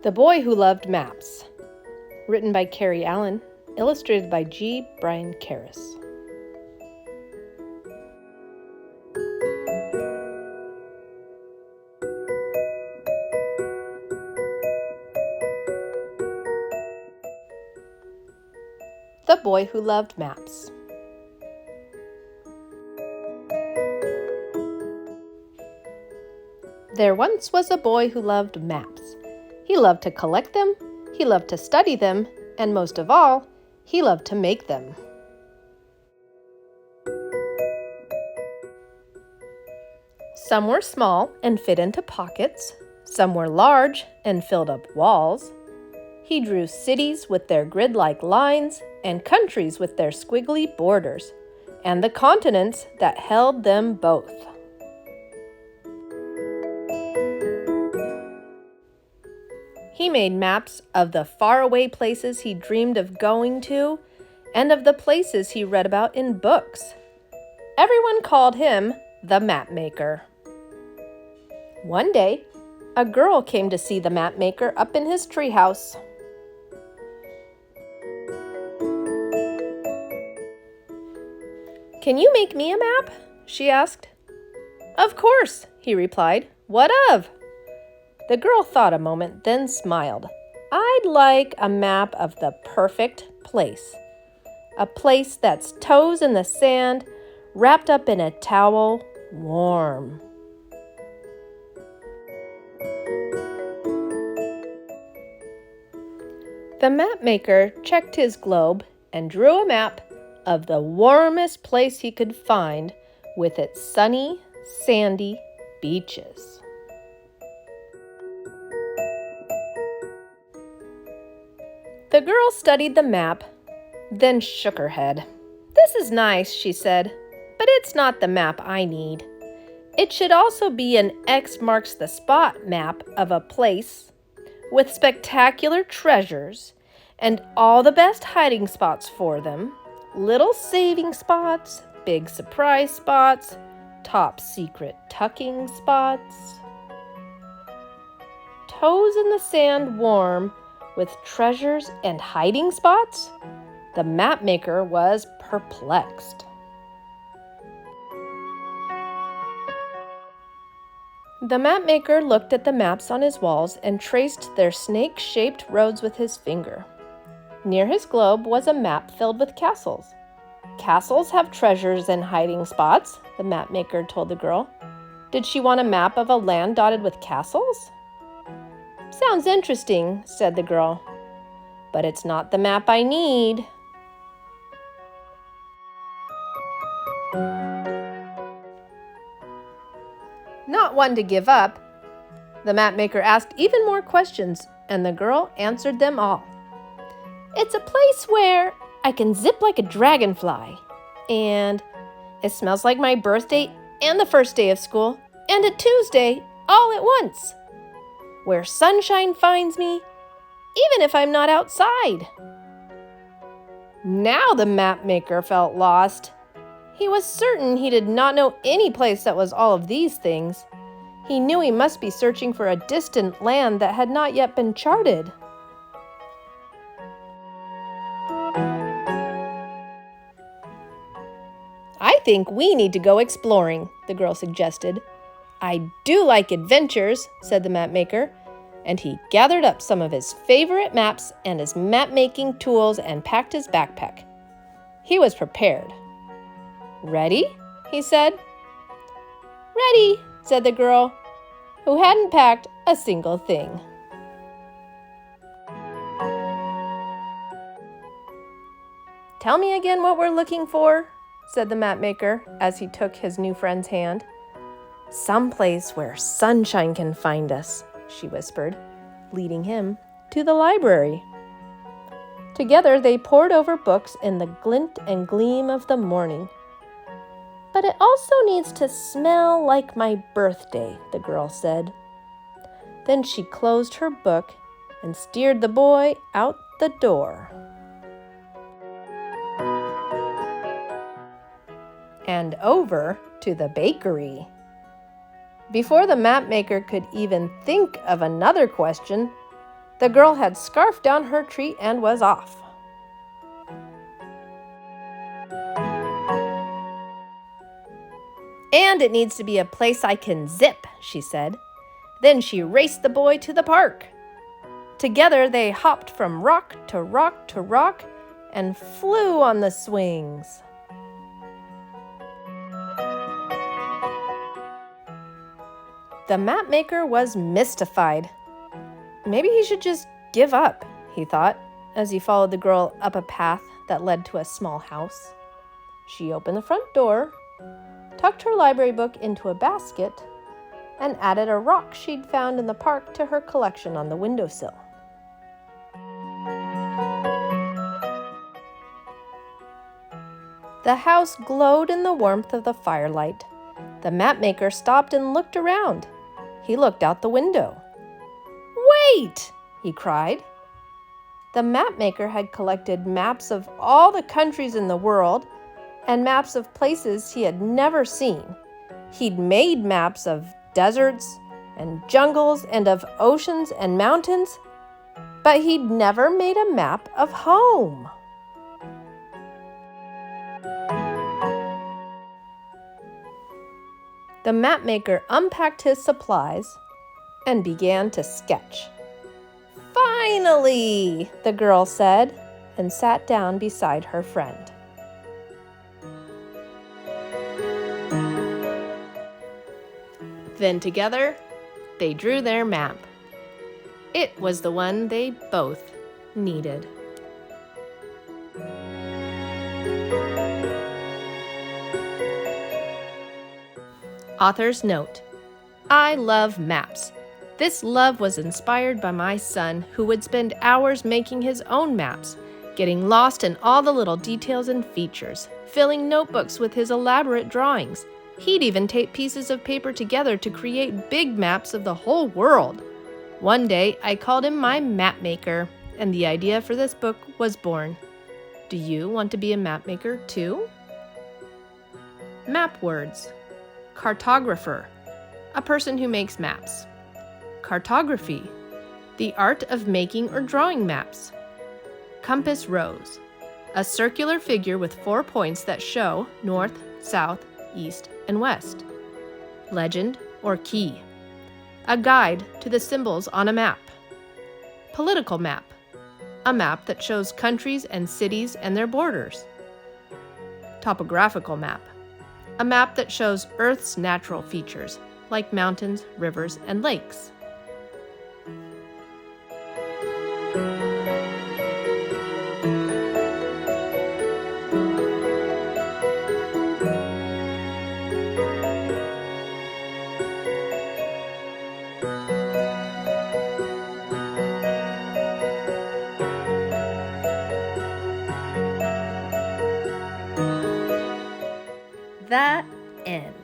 The Boy Who Loved Maps. Written by Kari, illustrated by G. Brian Karras. The Boy Who Loved Maps. There once was a boy who loved maps. He loved to collect them, he loved to study them, and most of all, he loved to make them. Some were small and fit into pockets. Some were large and filled up walls. He drew cities with their grid-like lines and countries with their squiggly borders, and the continents that held them both. He made maps of the faraway places he dreamed of going to and of the places he read about in books. Everyone called him the mapmaker. One day, a girl came to see the mapmaker up in his treehouse. "Can you make me a map?" she asked. "Of course," he replied. "What of?" The girl thought a moment, then smiled. "I'd like a map of the perfect place. A place that's toes in the sand, wrapped up in a towel, warm." The mapmaker checked his globe and drew a map of the warmest place he could find with its sunny, sandy beaches. The girl studied the map, then shook her head. "This is nice," she said, "but it's not the map I need. It should also be an X marks the spot map of a place with spectacular treasures and all the best hiding spots for them, little saving spots, big surprise spots, top secret tucking spots. Toes in the sand warm with treasures and hiding spots?" The mapmaker was perplexed. The mapmaker looked at the maps on his walls and traced their snake-shaped roads with his finger. Near his globe was a map filled with castles. "Castles have treasures and hiding spots," the mapmaker told the girl. Did she want a map of a land dotted with castles? "Sounds interesting," said the girl, "but it's not the map I need." Not one to give up, the mapmaker asked even more questions, and the girl answered them all. "It's a place where I can zip like a dragonfly, and it smells like my birthday and the first day of school, and a Tuesday all at once. Where sunshine finds me, even if I'm not outside." Now the mapmaker felt lost. He was certain he did not know any place that was all of these things. He knew he must be searching for a distant land that had not yet been charted. "I think we need to go exploring," the girl suggested. "I do like adventures," said the mapmaker, and he gathered up some of his favorite maps and his map-making tools and packed his backpack. He was prepared. "Ready?" he said. "Ready," said the girl, who hadn't packed a single thing. "Tell me again what we're looking for," said the mapmaker as he took his new friend's hand. "Some place where sunshine can find us," she whispered, leading him to the library. Together they pored over books in the glint and gleam of the morning. "But it also needs to smell like my birthday," the girl said. Then she closed her book and steered the boy out the door. And over to the bakery. Before the mapmaker could even think of another question, The girl had scarfed down her treat and was off. "And it needs to be a place I can zip," she said. Then she raced the boy to the park. Together they hopped from rock to rock to rock and flew on the swings. The mapmaker was mystified. Maybe he should just give up, he thought, as he followed the girl up a path that led to a small house. She opened the front door, tucked her library book into a basket, and added a rock she'd found in the park to her collection on the windowsill. The house glowed in the warmth of the firelight. The mapmaker stopped and looked around. He looked out the window. "Wait!" he cried. The mapmaker had collected maps of all the countries in the world and maps of places he had never seen. He'd made maps of deserts and jungles and of oceans and mountains, but he'd never made a map of home. The mapmaker unpacked his supplies and began to sketch. "Finally!" the girl said, and sat down beside her friend. Then together, they drew their map. It was the one they both needed. Author's note: I love maps. This love was inspired by my son, who would spend hours making his own maps, getting lost in all the little details and features, filling notebooks with his elaborate drawings. He'd even tape pieces of paper together to create big maps of the whole world. One day, I called him my mapmaker, and the idea for this book was born. Do you want to be a mapmaker too? Map words: cartographer, a person who makes maps. Cartography, the art of making or drawing maps. Compass rose, a circular figure with 4 points that show north, south, east, and west. Legend or key, a guide to the symbols on a map. Political map, a map that shows countries and cities and their borders. Topographical map, a map that shows Earth's natural features, like mountains, rivers, and lakes. That ends.